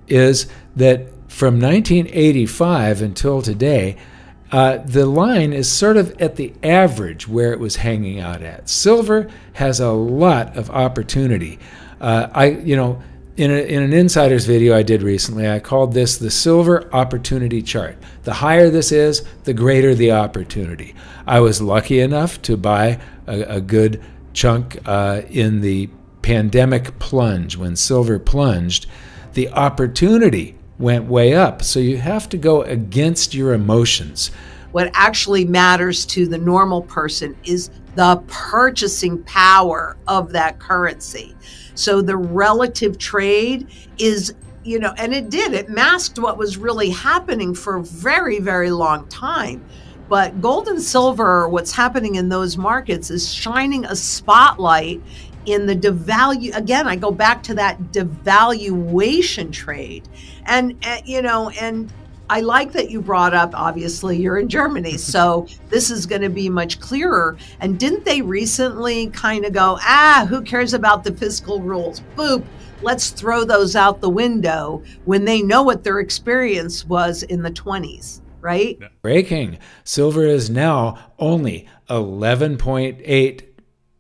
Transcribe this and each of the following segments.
is that from 1985 until today, the line is sort of at the average where it was hanging out at. Silver has a lot of opportunity. In an insider's video I did recently, I called this the silver opportunity chart. The higher this is, the greater the opportunity. I was lucky enough to buy a good chunk in the pandemic plunge. When silver plunged, the opportunity went way up. So you have to go against your emotions. What actually matters to the normal person is the purchasing power of that currency. So the relative trade is, and it masked what was really happening for a very, very long time. But gold and silver, what's happening in those markets is shining a spotlight in the again, I go back to that devaluation trade. And I like that you brought up, obviously, you're in Germany, so this is going to be much clearer. And didn't they recently kind of go, who cares about the fiscal rules? Boop, let's throw those out the window, when they know what their experience was in the 20s, right? Breaking. Silver is now only 11.8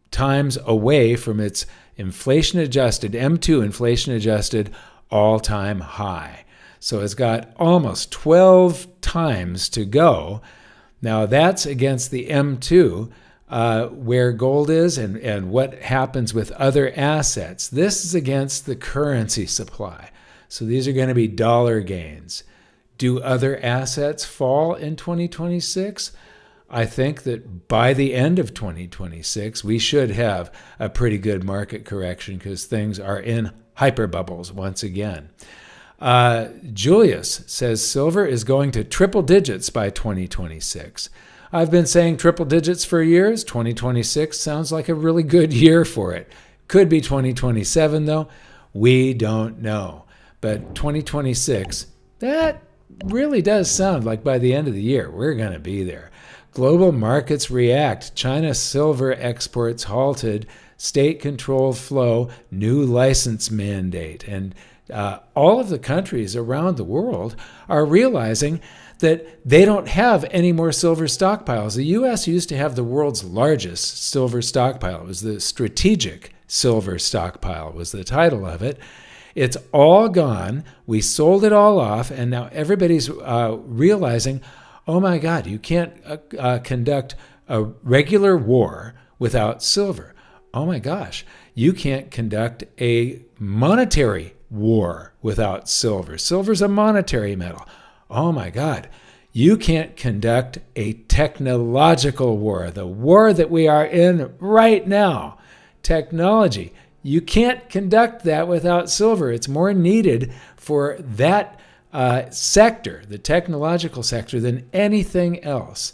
times away from its inflation-adjusted, M2 inflation-adjusted all-time high. So it's got almost 12 times to go. Now that's against the M2, where gold is and what happens with other assets. This is against the currency supply. So these are going to be dollar gains. Do other assets fall in 2026? I think that by the end of 2026, we should have a pretty good market correction because things are in hyper bubbles once again. Julius says silver is going to triple digits by 2026. I've been saying triple digits for years. 2026 sounds like a really good year for it. Could be 2027 though. We don't know. But 2026, that really does sound like by the end of the year, we're going to be there. Global markets react. China's silver exports halted. State controlled flow. New license mandate. And all of the countries around the world are realizing that they don't have any more silver stockpiles. The U.S. used to have the world's largest silver stockpile. It was the strategic silver stockpile was the title of it. It's all gone. We sold it all off, and now everybody's realizing, oh my God, you can't conduct a regular war without silver. Oh my gosh, you can't conduct a monetary war without silver. Silver's a monetary metal. Oh my God, you can't conduct a technological war, the war that we are in right now. Technology. You can't conduct that without silver. It's more needed for that sector, the technological sector, than anything else.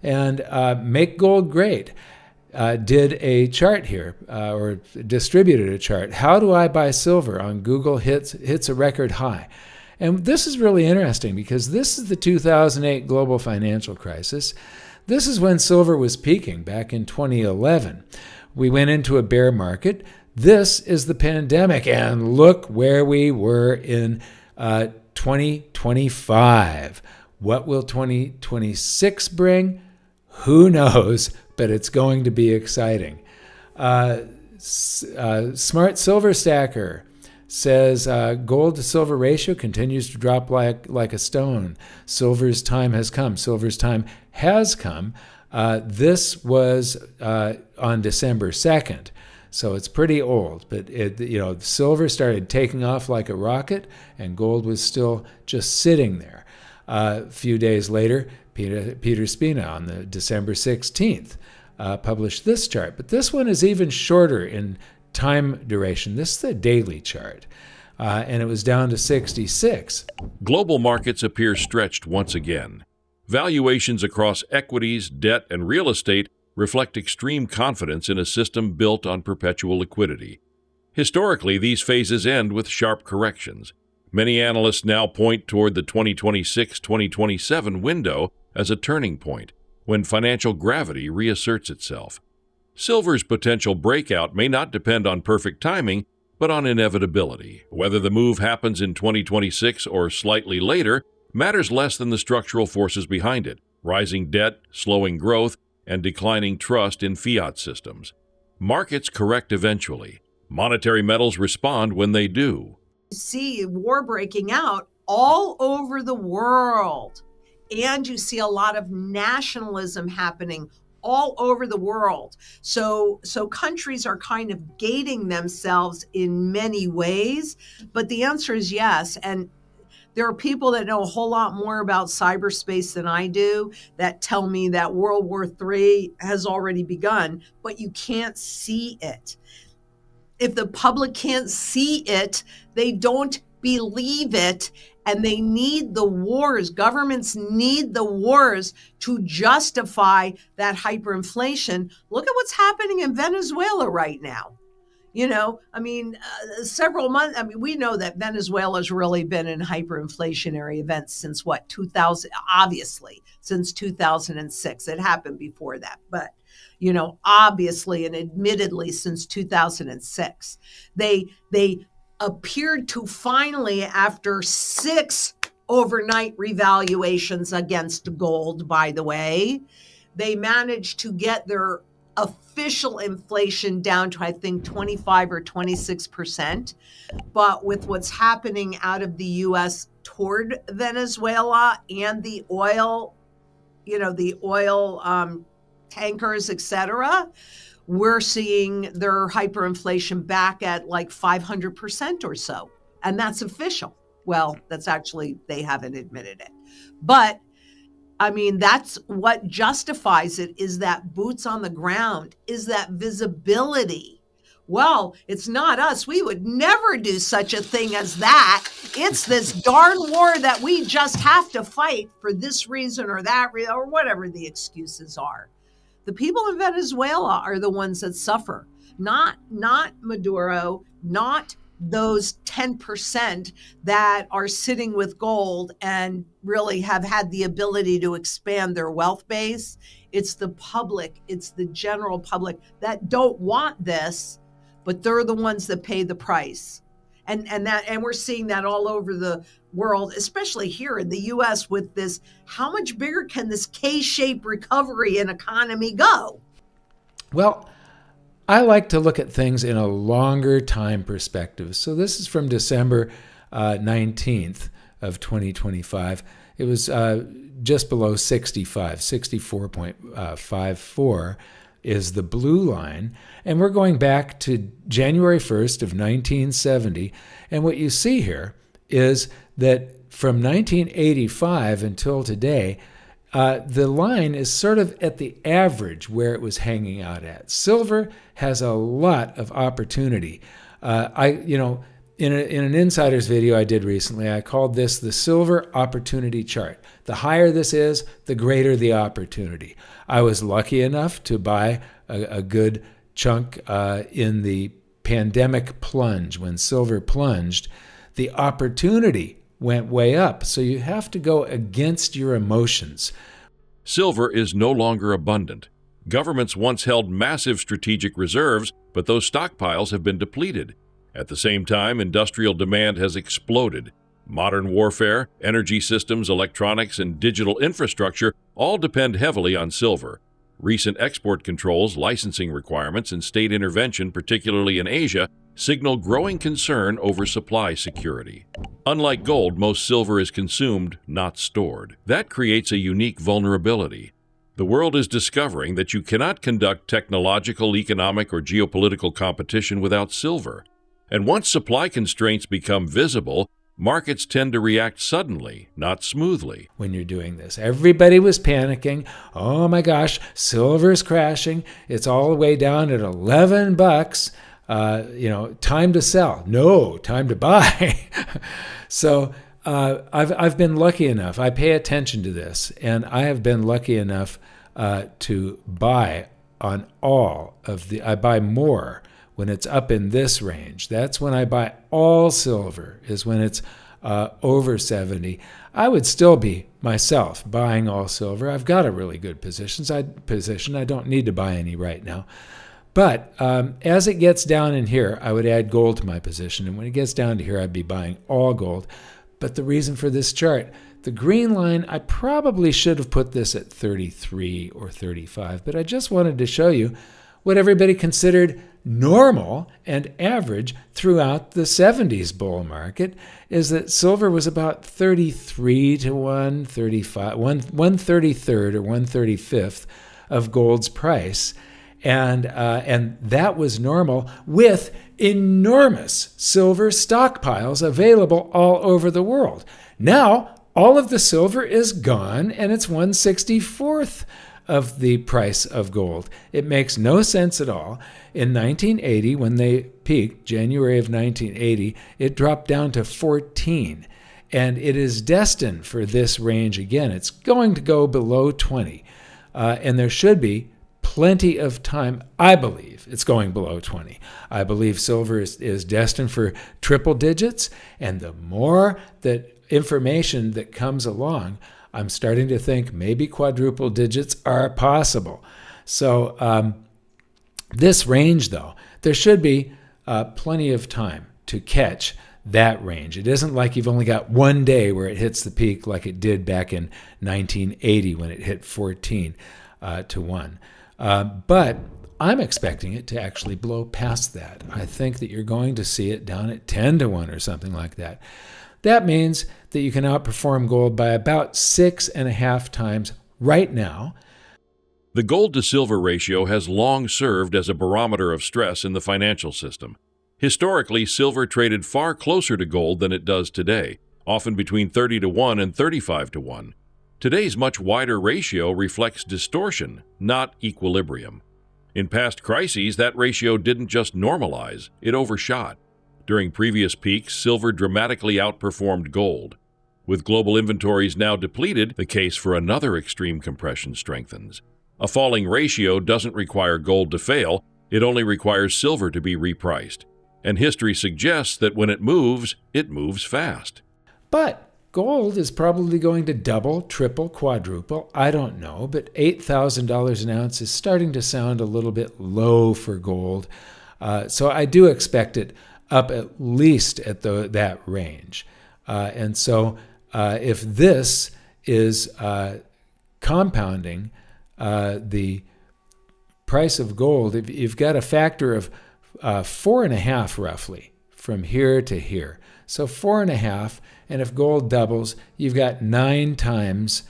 And Make Gold Great did a chart here, or distributed a chart. How do I buy silver on Google hits a record high? And this is really interesting because this is the 2008 global financial crisis. This is when silver was peaking back in 2011. We went into a bear market. This is the pandemic, and look where we were in 2025. What will 2026 bring? Who knows, but it's going to be exciting. Smart Silver Stacker says gold to silver ratio continues to drop like a stone. Silver's time has come. Silver's time has come. This was on December 2nd. So it's pretty old, but silver started taking off like a rocket, and gold was still just sitting there. A few days later, Peter Spina on the December 16th published this chart, but this one is even shorter in time duration. This is the daily chart, and it was down to 66. Global markets appear stretched once again. Valuations across equities, debt, and real estate reflect extreme confidence in a system built on perpetual liquidity. Historically, these phases end with sharp corrections. Many analysts now point toward the 2026-2027 window as a turning point, when financial gravity reasserts itself. Silver's potential breakout may not depend on perfect timing, but on inevitability. Whether the move happens in 2026 or slightly later matters less than the structural forces behind it: rising debt, slowing growth, and declining trust in fiat systems. Markets correct eventually. Monetary metals respond when they do. You see war breaking out all over the world, and you see a lot of nationalism happening all over the world. So countries are kind of gating themselves in many ways, but the answer is yes. And there are people that know a whole lot more about cyberspace than I do that tell me that World War III has already begun, but you can't see it. If the public can't see it, they don't believe it, and they need the wars. Governments need the wars to justify that hyperinflation. Look at what's happening in Venezuela right now. Several months, we know that Venezuela's really been in hyperinflationary events since 2000, obviously, since 2006. It happened before that, but obviously and admittedly since 2006. They appeared to finally, after 6 overnight revaluations against gold, by the way, they managed to get their official inflation down to, I think, 25 or 26%. But with what's happening out of the U.S. toward Venezuela and the oil, tankers, et cetera, we're seeing their hyperinflation back at like 500% or so. And that's official. Well, that's actually, they haven't admitted it. But that's what justifies it, is that boots on the ground, is that visibility. Well, it's not us. We would never do such a thing as that. It's this darn war that we just have to fight for this reason or that reason, or whatever the excuses are. The people in Venezuela are the ones that suffer, not Maduro, not those 10% that are sitting with gold and really have had the ability to expand their wealth base. It's the public, it's the general public that don't want this, but they're the ones that pay the price. And we're seeing that all over the world, especially here in the US with this. How much bigger can this K-shaped recovery and economy go? Well, I like to look at things in a longer time perspective. So this is from December 19th of 2025. It was just below 65, 64.54 is the blue line. And we're going back to January 1st of 1970. And what you see here is that from 1985 until today, the line is sort of at the average where it was hanging out at. Silver has a lot of opportunity. In an insider's video I did recently, I called this the silver opportunity chart. The higher this is, the greater the opportunity. I was lucky enough to buy a good chunk in the pandemic plunge. When silver plunged, the opportunity went way up. So you have to go against your emotions. Silver is no longer abundant. Governments once held massive strategic reserves, but those stockpiles have been depleted. At the same time, industrial demand has exploded. Modern warfare, energy systems, electronics, and digital infrastructure all depend heavily on silver. Recent export controls, licensing requirements, and state intervention, particularly in Asia, signal growing concern over supply security. Unlike gold, most silver is consumed, not stored. That creates a unique vulnerability. The world is discovering that you cannot conduct technological, economic, or geopolitical competition without silver. And once supply constraints become visible, markets tend to react suddenly, not smoothly. When you're doing this, everybody was panicking. Oh my gosh, silver's crashing. It's all the way down at $11. Time to sell. No, time to buy. So I've been lucky enough. I pay attention to this, and I have been lucky enough to buy on all of the. I buy more when it's up in this range. That's when I buy all silver, is when it's over 70. I would still be myself buying all silver. I've got a really good position. I don't need to buy any right now. But as it gets down in here, I would add gold to my position. And when it gets down to here, I'd be buying all gold. But the reason for this chart, the green line, I probably should have put this at 33 or 35. But I just wanted to show you what everybody considered normal and average throughout the 70s bull market is that silver was about 33 to 135, 133rd or 135th of gold's price. And that was normal with enormous silver stockpiles available all over the world. Now, all of the silver is gone and it's 1/64th of the price of gold. It makes no sense at all. In 1980, when they peaked, January of 1980, it dropped down to 14. And it is destined for this range again. It's going to go below 20. And there should be plenty of time. I believe it's going below 20. I believe silver is destined for triple digits. And the more that information that comes along, I'm starting to think maybe quadruple digits are possible. So this range, though, there should be plenty of time to catch that range. It isn't like you've only got one day where it hits the peak like it did back in 1980 when it hit 14 to 1. But I'm expecting it to actually blow past that. I think that you're going to see it down at 10 to 1 or something like that. That means that you can outperform gold by about 6.5 times right now. The gold to silver ratio has long served as a barometer of stress in the financial system. Historically, silver traded far closer to gold than it does today, often between 30 to 1 and 35 to 1. Today's much wider ratio reflects distortion, not equilibrium. In past crises, that ratio didn't just normalize, it overshot. During previous peaks, silver dramatically outperformed gold. With global inventories now depleted, the case for another extreme compression strengthens. A falling ratio doesn't require gold to fail, it only requires silver to be repriced. And history suggests that when it moves fast. But gold is probably going to double, triple, quadruple. I don't know, but $8,000 an ounce is starting to sound a little bit low for gold. So I do expect it up at least at that range. And so if this is compounding the price of gold, if you've got a factor of 4.5 roughly from here to here. So 4.5, and if gold doubles, you've got 9 times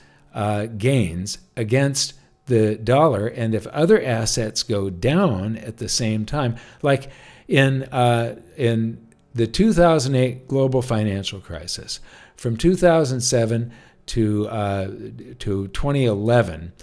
gains against the dollar. And if other assets go down at the same time, like in the 2008 global financial crisis, from 2007 to 2011,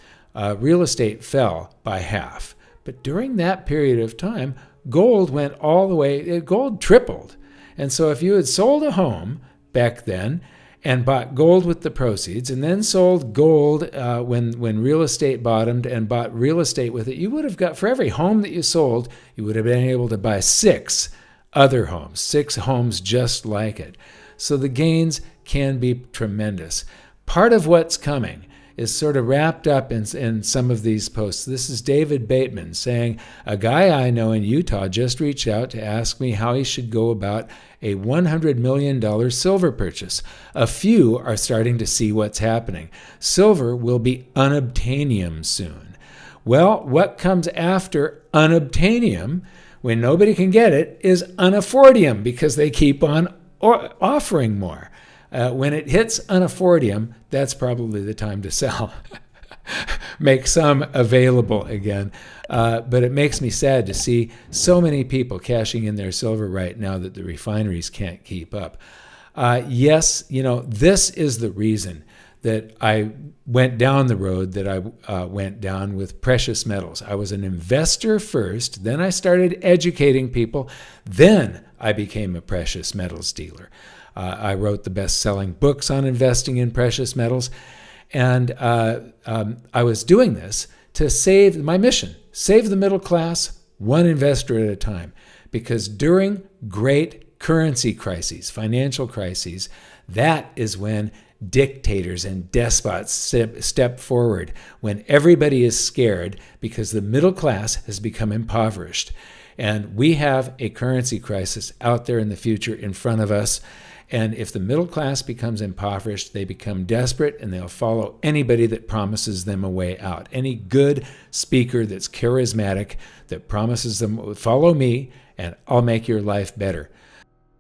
real estate fell by half. But during that period of time, gold went all the way, gold tripled. And so if you had sold a home back then and bought gold with the proceeds and then sold gold when real estate bottomed and bought real estate with it, you would have got, for every home that you sold, you would have been able to buy 6 other homes, 6 homes just like it. So the gains can be tremendous. Part of what's coming is sort of wrapped up in some of these posts. This is David Bateman saying, a guy I know in Utah just reached out to ask me how he should go about a $100 million silver purchase. A few are starting to see what's happening. Silver will be unobtainium soon. Well, what comes after unobtainium, when nobody can get it, is unaffordium, because they keep on offering more. When it hits unaffordium, that's probably the time to sell. Make some available again. But it makes me sad to see so many people cashing in their silver right now that the refineries can't keep up. Yes, this is the reason that I went down the road that I went down with precious metals. I was an investor first, then I started educating people, then I became a precious metals dealer. I wrote the best-selling books on investing in precious metals, and I was doing this to save my mission, save the middle class one investor at a time, because during great currency crises, financial crises, That is when dictators and despots step forward, when everybody is scared because the middle class has become impoverished. And we have a currency crisis out there in the future in front of us. And if the middle class becomes impoverished, they become desperate and they'll follow anybody that promises them a way out. Any good speaker that's charismatic that promises them, follow me and I'll make your life better.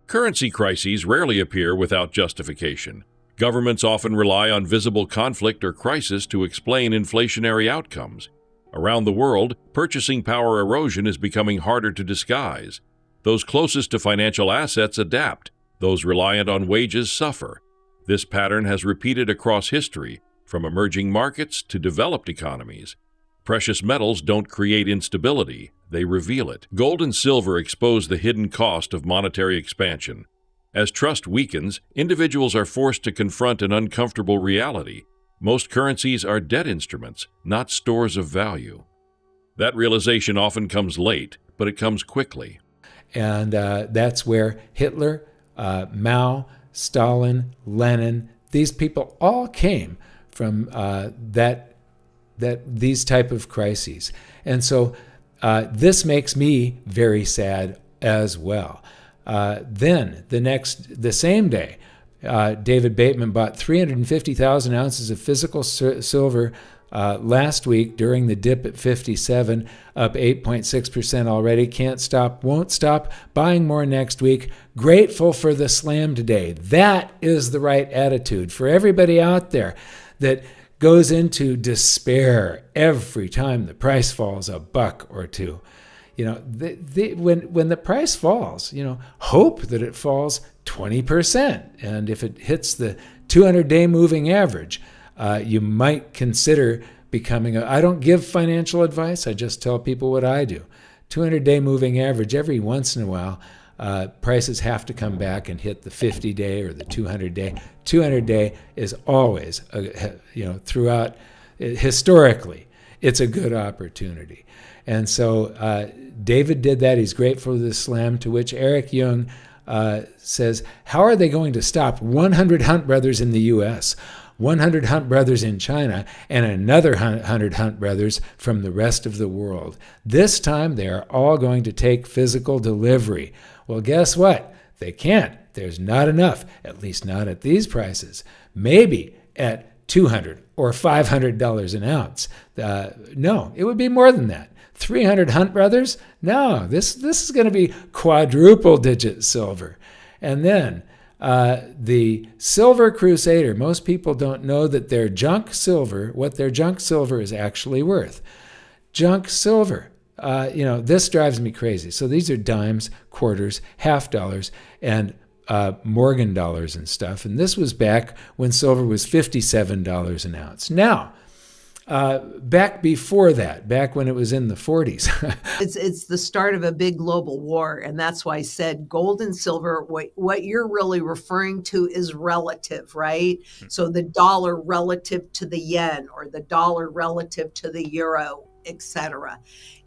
Currency crises rarely appear without justification. Governments often rely on visible conflict or crisis to explain inflationary outcomes. Around the world, purchasing power erosion is becoming harder to disguise. Those closest to financial assets adapt. Those reliant on wages suffer. This pattern has repeated across history, from emerging markets to developed economies. Precious metals don't create instability, they reveal it. Gold and silver expose the hidden cost of monetary expansion. As trust weakens, individuals are forced to confront an uncomfortable reality. Most currencies are debt instruments, not stores of value. That realization often comes late, but it comes quickly. And that's where Hitler, Mao, Stalin, Lenin, these people all came from these type of crises. And so this makes me very sad as well. Then the same day, David Bateman bought 350,000 ounces of physical silver last week during the dip at 57, up 8.6% already. Can't stop, won't stop, buying more next week. Grateful for the slam today. That is the right attitude for everybody out there that goes into despair every time the price falls a buck or two. You know, when the price falls, hope that it falls 20%. And if it hits the 200-day moving average, you might consider becoming I don't give financial advice. I just tell people what I do. 200-day moving average, every once in a while, prices have to come back and hit the 50-day or the 200-day. 200-day is always, throughout, historically, it's a good opportunity. And so David did that. He's grateful for the slam, to which Eric Jung says, how are they going to stop 100 Hunt brothers in the U.S., 100 Hunt brothers in China, and another 100 Hunt brothers from the rest of the world? This time they are all going to take physical delivery. Well, guess what? They can't. There's not enough, at least not at these prices. Maybe at $200 or $500 an ounce. No, it would be more than that. 300 Hunt brothers? No, this is going to be quadruple digit silver. And then the Silver Crusader, most people don't know that their junk silver, what their junk silver is actually worth. Junk silver. This drives me crazy. So these are dimes, quarters, half dollars, and Morgan dollars and stuff. And this was back when silver was $57 an ounce. Now, back before that, back when it was in the 40s. It's the start of a big global war. And that's why I said gold and silver, what you're really referring to is relative, right? So the dollar relative to the yen or the dollar relative to the euro, etc.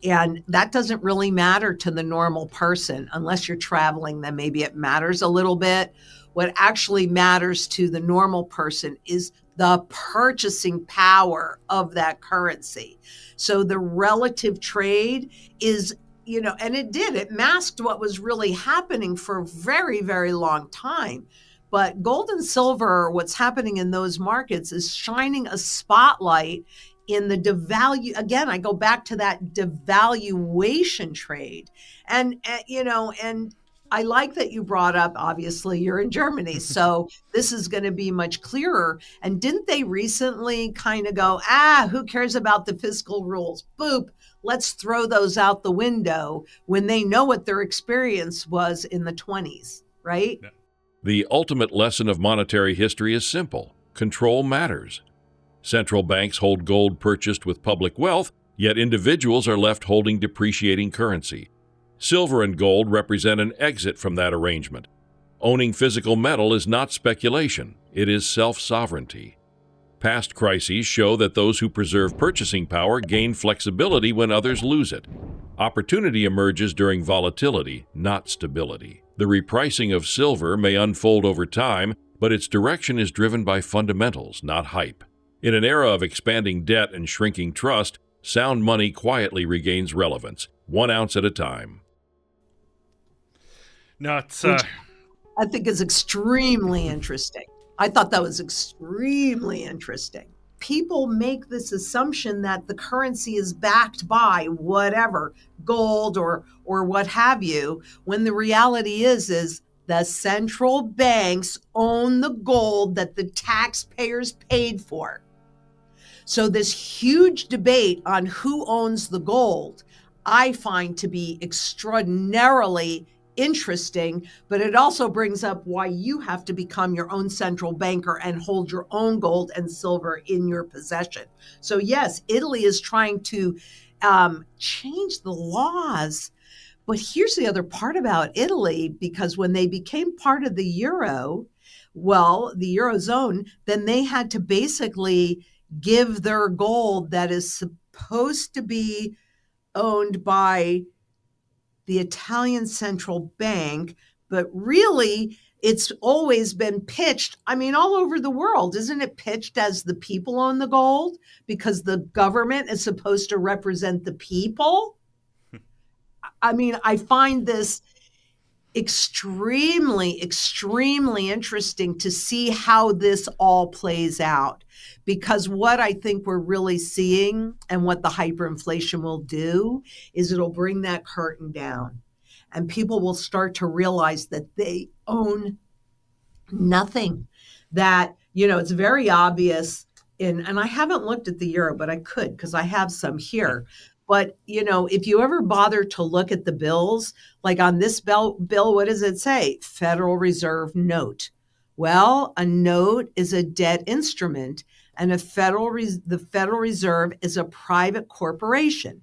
And that doesn't really matter to the normal person unless you're traveling. Then maybe it matters a little bit. What actually matters to the normal person is the purchasing power of that currency. So the relative trade is, and it masked what was really happening for a very, very long time. But gold and silver, what's happening in those markets is shining a spotlight in the devalue. Again, I go back to that devaluation trade. And I like that you brought up, obviously, you're in Germany, so this is going to be much clearer. And didn't they recently kind of go, who cares about the fiscal rules? Boop, let's throw those out the window when they know what their experience was in the 20s, right? Yeah. The ultimate lesson of monetary history is simple. Control matters. Central banks hold gold purchased with public wealth, yet individuals are left holding depreciating currency. Silver and gold represent an exit from that arrangement. Owning physical metal is not speculation, it is self-sovereignty. Past crises show that those who preserve purchasing power gain flexibility when others lose it. Opportunity emerges during volatility, not stability. The repricing of silver may unfold over time, but its direction is driven by fundamentals, not hype. In an era of expanding debt and shrinking trust, sound money quietly regains relevance, 1 ounce at a time. No, it's Which I think is extremely interesting. I thought that was extremely interesting. People make this assumption that the currency is backed by whatever, gold or what have you, when the reality is the central banks own the gold that the taxpayers paid for. So this huge debate on who owns the gold, I find to be extraordinarily interesting, but it also brings up why you have to become your own central banker and hold your own gold and silver in your possession. So yes, Italy is trying to change the laws. But here's the other part about Italy, because when they became part of the euro, the Eurozone, then they had to basically give their gold that is supposed to be owned by the Italian central bank, but really it's always been pitched, all over the world. Isn't it pitched as the people own the gold because the government is supposed to represent the people? I find this extremely, extremely interesting to see how this all plays out. Because what I think we're really seeing and what the hyperinflation will do is it'll bring that curtain down. And people will start to realize that they own nothing. That, it's very obvious and I haven't looked at the euro, but I could because I have some here. But, if you ever bother to look at the bills, like on this bill, what does it say? Federal Reserve note. Well, a note is a debt instrument, and the Federal Reserve is a private corporation.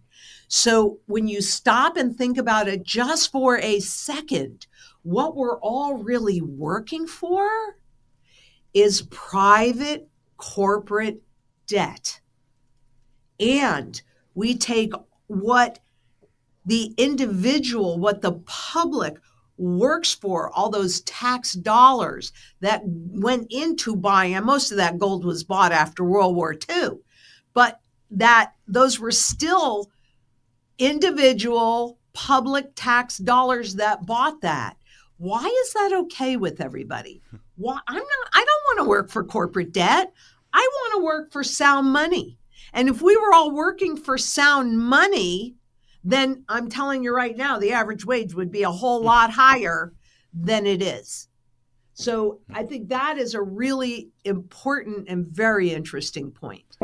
So when you stop and think about it just for a second, what we're all really working for is private corporate debt. And we take what the individual, what the public works for, all those tax dollars that went into buying, and most of that gold was bought after World War II, but that those were still individual public tax dollars that bought that. Why is that okay with everybody? I don't want to work for corporate debt. I want to work for sound money. And if we were all working for sound money, then I'm telling you right now, the average wage would be a whole lot higher than it is. So I think that is a really important and very interesting point.